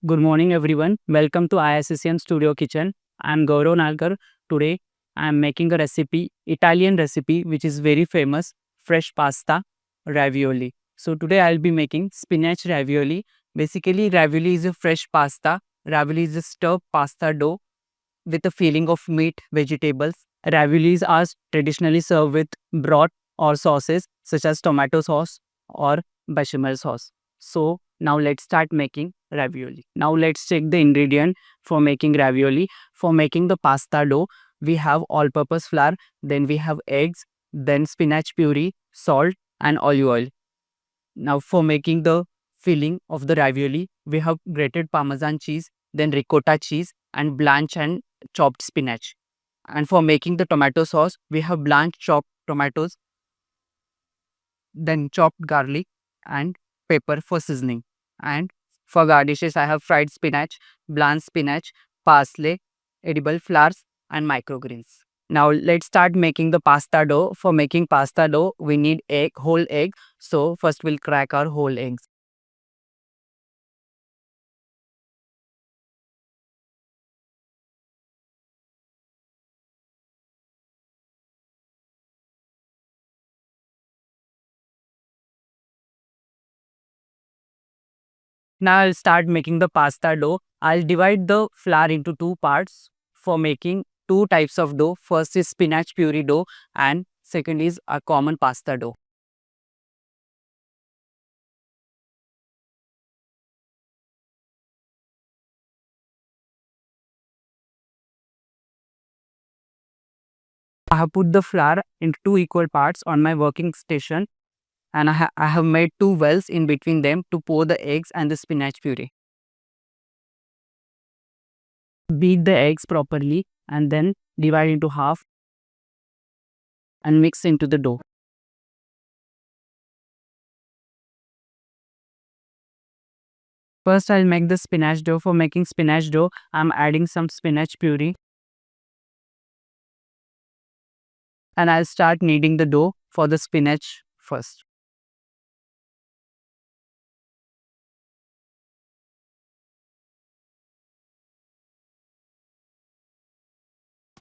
Good morning, everyone. Welcome to ISCM Studio Kitchen. I'm Gaurav Nalkar. Today, I'm making a recipe, Italian recipe, which is very famous, fresh pasta ravioli. So today I'll be making spinach ravioli. Basically, ravioli is a fresh pasta. Ravioli is a stuffed pasta dough with a filling of meat, vegetables. Raviolis are traditionally served with broth or sauces such as tomato sauce or bechamel sauce. So now let's start making ravioli. Now let's check the ingredient for making ravioli. For making the pasta dough, we have all-purpose flour, then we have eggs, then spinach puree, salt and olive oil. Now for making the filling of the ravioli, we have grated parmesan cheese, then ricotta cheese and blanched and chopped spinach. And for making the tomato sauce, we have blanched chopped tomatoes, then chopped garlic and pepper for seasoning. And for garnishes, I have fried spinach, blanched spinach, parsley, edible flowers, and microgreens. Now let's start making the pasta dough. For making pasta dough, we need whole egg. So first we'll crack our whole eggs. Now I'll start making the pasta dough. I'll divide the flour into two parts for making two types of dough. First is spinach puree dough and second is a common pasta dough. I have put the flour into two equal parts on my working station and I have made two wells in between them to pour the eggs and the spinach puree. Beat the eggs properly and then divide into half and mix into the dough. First, I'll make the spinach dough. For making spinach dough, I'm adding some spinach puree and I'll start kneading the dough for the spinach first.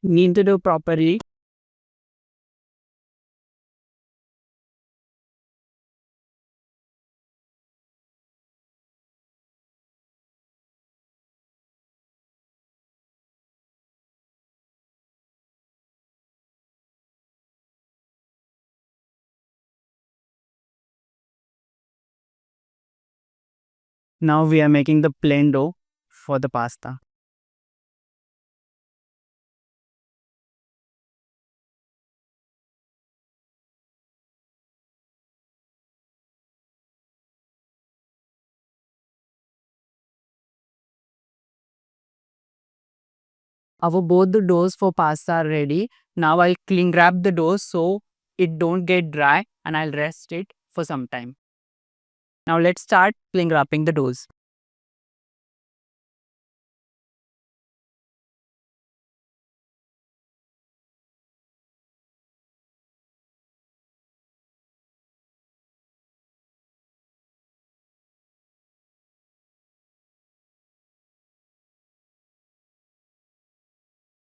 Knead the dough properly. Now we are making the plain dough for the pasta. Our both the doughs for pasta are ready. Now I'll clean wrap the dough so it don't get dry and I'll rest it for some time. Now let's start cling wrapping the doughs.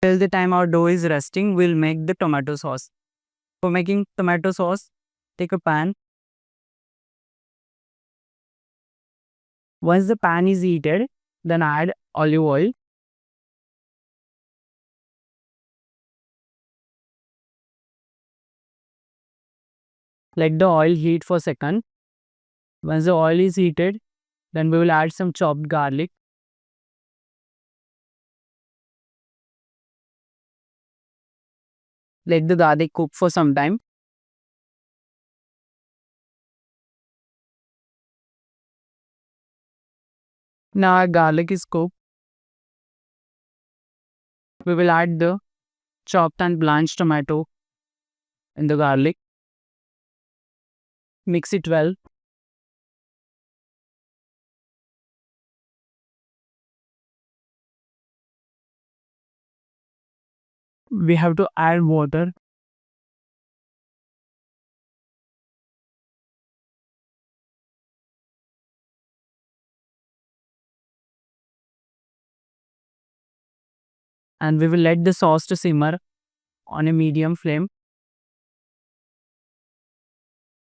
Till the time our dough is resting, we'll make the tomato sauce. For making tomato sauce, take a pan. Once the pan is heated, then add olive oil. Let the oil heat for a second. Once the oil is heated, then we will add some chopped garlic. Let the garlic cook for some time. Now our garlic is cooked. We will add the chopped and blanched tomato in the garlic. Mix it well. We have to add water. and we will let the sauce to simmer on a medium flame.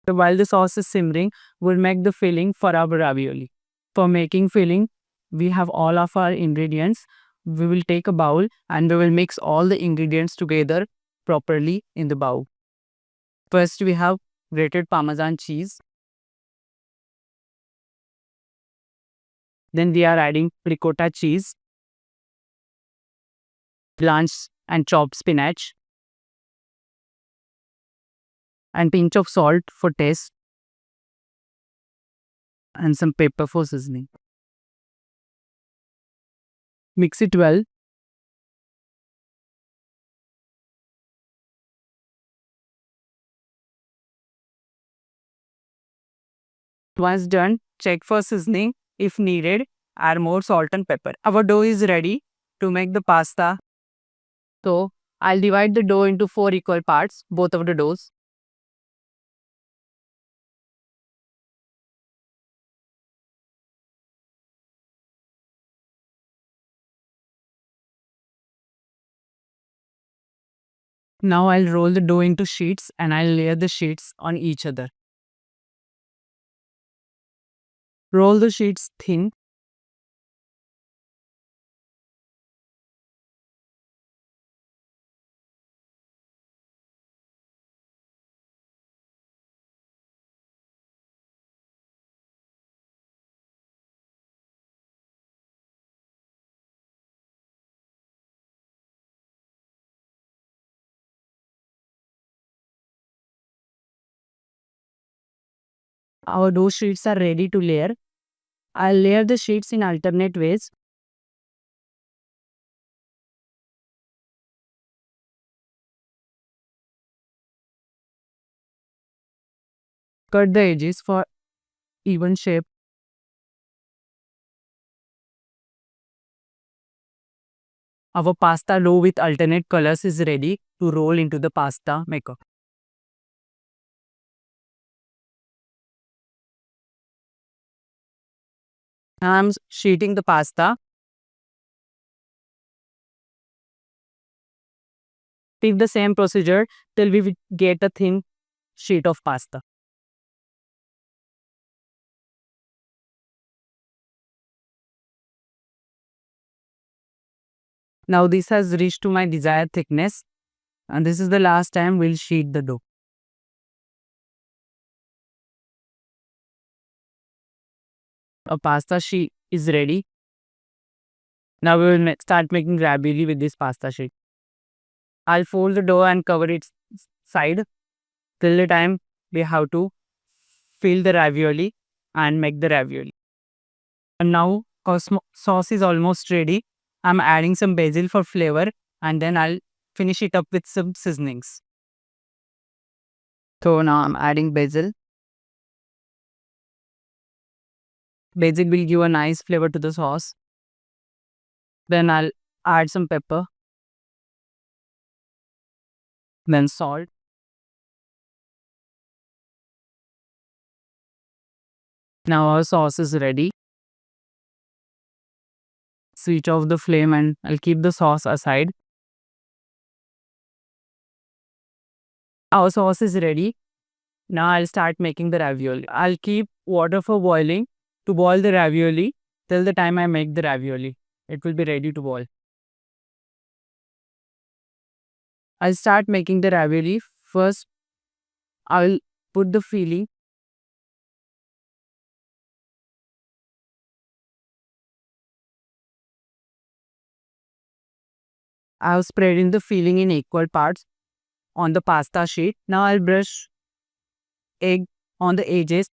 So while the sauce is simmering, we'll make the filling for our ravioli. For making filling, we have all of our ingredients. We will take a bowl and we will mix all the ingredients together properly in the bowl. First, we have grated Parmesan cheese. Then we are adding ricotta cheese, blanched and chopped spinach, and pinch of salt for taste, and some pepper for seasoning. Mix it well. Once done, check for seasoning. If needed, add more salt and pepper. Our dough is ready to make the pasta. So I'll divide the dough into 4 equal parts, both of the doughs. Now I'll roll the dough into sheets and I'll layer the sheets on each other. Roll the sheets thin. Our dough sheets are ready to layer. I'll layer the sheets in alternate ways. Cut the edges for even shape. Our pasta dough with alternate colors is ready to roll into the pasta maker. I'm sheeting the pasta. Repeat the same procedure till we get a thin sheet of pasta. Now this has reached to my desired thickness, and this is the last time we'll sheet the dough. Our pasta sheet is ready. Now we will start making ravioli with this pasta sheet. I'll fold the dough and cover its side till the time we have to fill the ravioli and make the ravioli. And now sauce is almost ready. I'm adding some basil for flavor and then I'll finish it up with some seasonings. So now I'm adding basil. Basil will give a nice flavor to the sauce. Then I'll add some pepper. Then salt. Now our sauce is ready. Switch off the flame and I'll keep the sauce aside. Our sauce is ready. Now I'll start making the ravioli. I'll keep water for boiling to boil the ravioli till the time I make the ravioli. It will be ready to boil. I'll start making the ravioli. First, I'll put the filling. I'll spread in the filling in equal parts on the pasta sheet. Now I'll brush egg on the edges.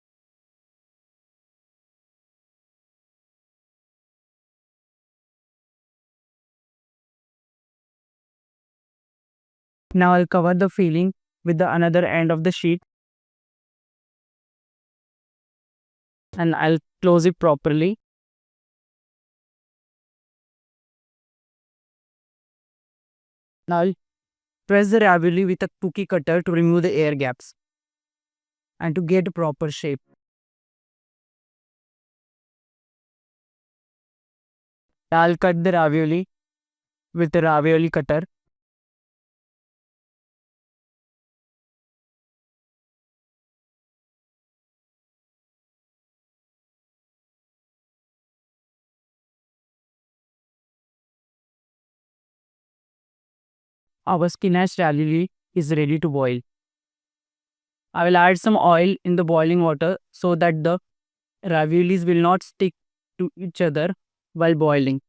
Now I'll cover the filling with the another end of the sheet and I'll close it properly. Now I'll press the ravioli with a cookie cutter to remove the air gaps and to get a proper shape. I'll cut the ravioli with a ravioli cutter. Our spinach ravioli is ready to boil. I will add some oil in the boiling water so that the raviolis will not stick to each other while boiling.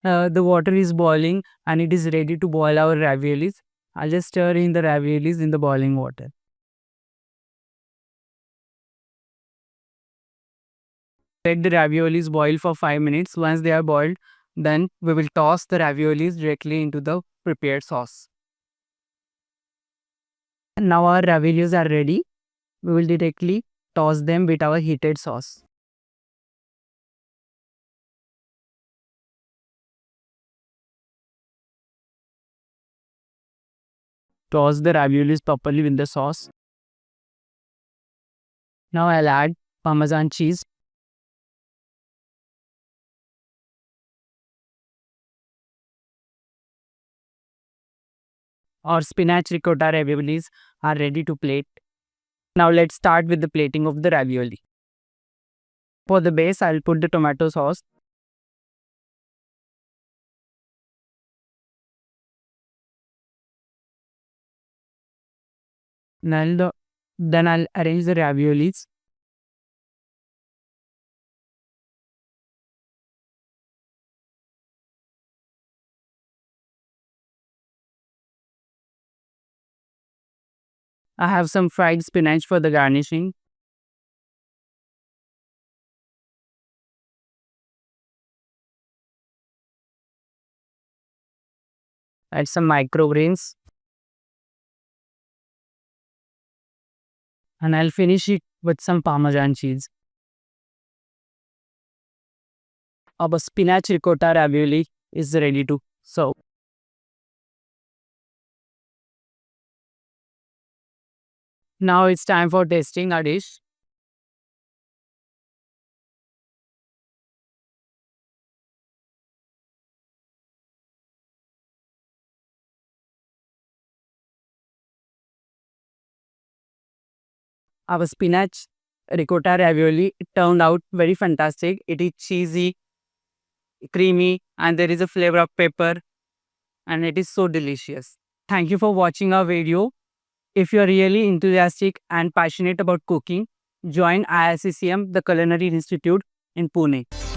The water is boiling and it is ready to boil our raviolis. I'll just stir in the raviolis in the boiling water. Let the raviolis boil for 5 minutes. Once they are boiled, then we will toss the raviolis directly into the prepared sauce. Now our raviolis are ready. We will directly toss them with our heated sauce. Toss the raviolis properly with the sauce. Now I'll add Parmesan cheese. Our spinach ricotta raviolis are ready to plate. Now let's start with the plating of the ravioli. For the base, I'll put the tomato sauce. Then I'll arrange the raviolis. I have some fried spinach for the garnishing. Add some microgreens. And I'll finish it with some Parmesan cheese. Our spinach ricotta ravioli is ready to serve. Now it's time for tasting our dish. Our spinach ricotta ravioli turned out very fantastic. It is cheesy, creamy, and there is a flavor of pepper, and it is so delicious. Thank you for watching our video. If you are really enthusiastic and passionate about cooking, join IIScM, the Culinary Institute in Pune.